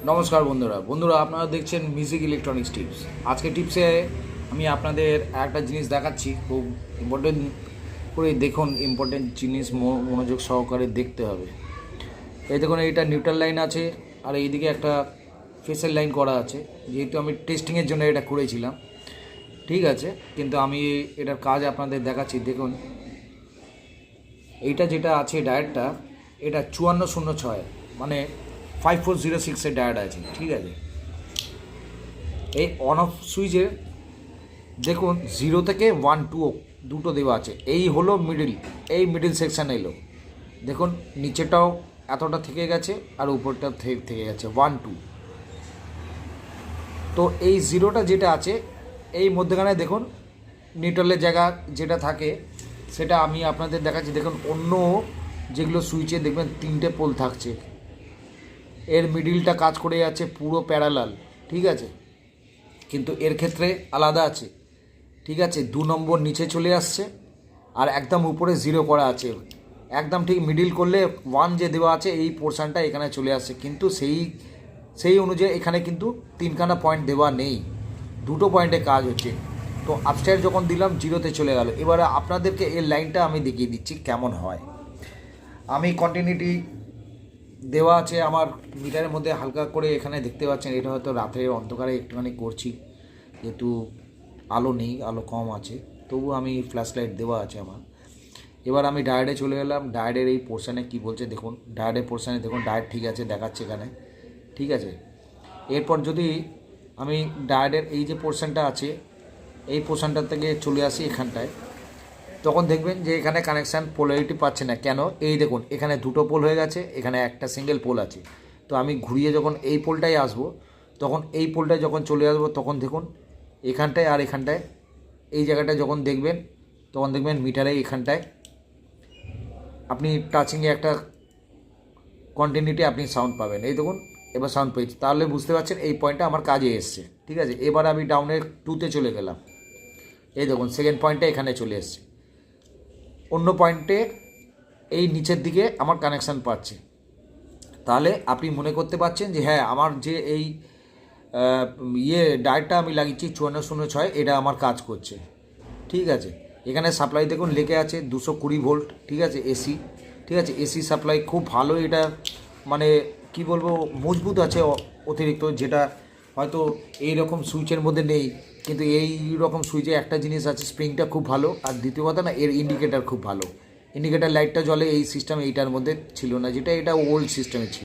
নমস্কার বন্ধুরা আপনারা দেখছেন মিউজিক ইলেকট্রনিক্স টিপস। আজকে টিপসে আমি আপনাদের একটা জিনিস দেখাচ্ছি, খুব ইম্পর্টেন্ট করে দেখুন। ইম্পর্টেন্ট জিনিস মনোযোগ সহকারে দেখতে হবে। এই দেখুন, এইটা নিউট্রাল লাইন আছে আর এইদিকে একটা ফেসের লাইন করা আছে। যেহেতু আমি টেস্টিংয়ের জন্য এটা করেছিলাম, ঠিক আছে, কিন্তু আমি এটার কাজ আপনাদের দেখাচ্ছি। দেখুন, এইটা যেটা আছে ডায়েটটা, এটা 5406, মানে 5406-এর ডায়েট আছে, ঠিক আছে। এই অন অফ সুইচে দেখুন 0 থেকে 1-2 দুটো দেওয়া আছে। এই হলো এই মিডিল সেকশান এলো। দেখুন নিচেটাও এতটা থেকে গেছে আর উপরটা থেকে গেছে 1-2। তো এই 0টা যেটা আছে এই মধ্যেখানে দেখুন নিউট্রালের জায়গা যেটা থাকে সেটা আমি আপনাদের দেখাচ্ছি। দেখুন অন্য যেগুলো সুইচে দেখবেন 3টে পোল থাকছে, এর মিডিলটা কাজ করে যাচ্ছে পুরো প্যারালাল, ঠিক আছে, কিন্তু এর ক্ষেত্রে আলাদা আছে, ঠিক আছে। 2 নম্বর নিচে চলে আসছে আর একদম উপরে 0 করা আছে। একদম ঠিক মিডিল করলে 1 যে দেওয়া আছে এই পোর্শানটা এখানে চলে আসছে, কিন্তু সেই অনুযায়ী এখানে কিন্তু 3খানা পয়েন্ট দেওয়া নেই, 2টো পয়েন্টে কাজ হচ্ছে। তো আপস্টার যখন দিলাম 0-তে চলে গেল। এবারে আপনাদেরকে এই লাইনটা আমি দেখিয়ে দিচ্ছি কেমন হয়। আমি কন্টিনিউটি দেওয়া আছে আমার মিটারের মধ্যে, হালকা করে এখানে দেখতে পাচ্ছেন। এটা হয়তো রাতের অন্ধকারে একটুখানি করছি, যেহেতু আলো নেই, আলো কম আছে, তবু আমি ফ্ল্যাশ লাইট দেওয়া আছে আমার। এবার আমি ডায়েটে চলে গেলাম। ডায়েটের এই পোর্শানে কি বলছে দেখুন, ডায়েটের পোর্শানে দেখুন ডায়েট ঠিক আছে দেখাচ্ছে এখানে, ঠিক আছে। এরপর যদি আমি ডায়েটের এই যে পোর্শানটা আছে এই পোর্শানটার থেকে চলে আসি এখানটায়, তখন দেখবেন যে এখানে কানেকশান পোলারিটি পাচ্ছে না। কেন? এই দেখুন এখানে 2টো পোল হয়ে গেছে, এখানে একটা সিঙ্গেল পোল আছে। তো আমি ঘুরিয়ে যখন এই পোলটায় আসবো, তখন এই পোলটায় যখন চলে আসবো, তখন দেখুন এখানটায় আর এখানটায় এই জায়গাটায় যখন দেখবেন, তখন দেখবেন মিটারে এখানটায় আপনি টাচিংয়ে একটা কন্টিনিউটি আপনি সাউন্ড পাবেন। এই দেখুন এবার সাউন্ড পেয়েছি, তাহলে বুঝতে পারছেন এই পয়েন্টটা আমার কাজে এসছে, ঠিক আছে। এবার আমি ডাউনের 2-তে চলে গেলাম। এই দেখুন সেকেন্ড পয়েন্টটা এখানে চলে এসছে। অন্য পয়েন্টে এই নিচের দিকে আমার কানেকশান পাচ্ছে। তাহলে আপনি মনে করতে পারছেন যে হ্যাঁ, আমার যে এই ডায়েটটা আমি লাগিয়েছি 5406, এটা আমার কাজ করছে, ঠিক আছে। এখানে সাপ্লাই দেখুন লেগে আছে 220 ভোল্ট, ঠিক আছে, এসি, ঠিক আছে। এসি সাপ্লাই খুব ভালো, এটা মানে কি বলবো, মজবুত আছে অতিরিক্ত, যেটা হয়তো এই রকম সুইচের মধ্যে নেই। কিন্তু এই রকম সুইচে একটা জিনিস আছে, স্প্রিংটা খুব ভালো, আর দ্বিতীয় কথা না, এর ইন্ডিকেটার খুব ভালো। ইন্ডিকেটার লাইটটা জ্বলে, এই সিস্টেম এইটার মধ্যে ছিল না, যেটা এটা ওল্ড সিস্টেমে ছিল।